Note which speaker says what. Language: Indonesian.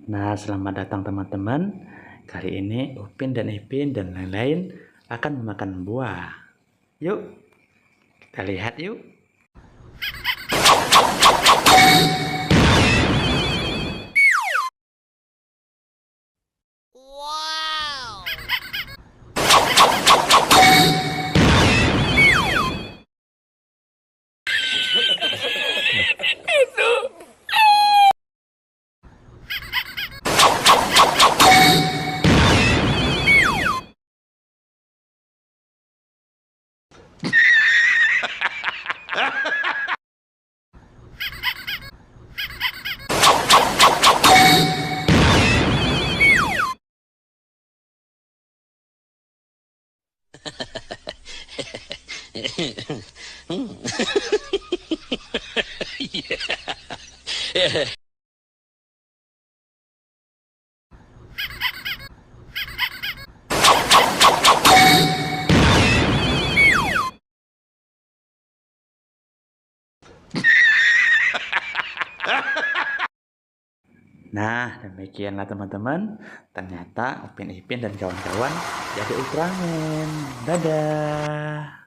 Speaker 1: Nah, selamat datang teman-teman. Kali ini Upin dan Ipin dan lain-lain akan memakan buah. Yuk, kita lihat yuk.
Speaker 2: Wow.
Speaker 1: Nah, demikianlah teman-teman. Ternyata Upin Ipin dan kawan-kawan jadi Ultraman. Dadah.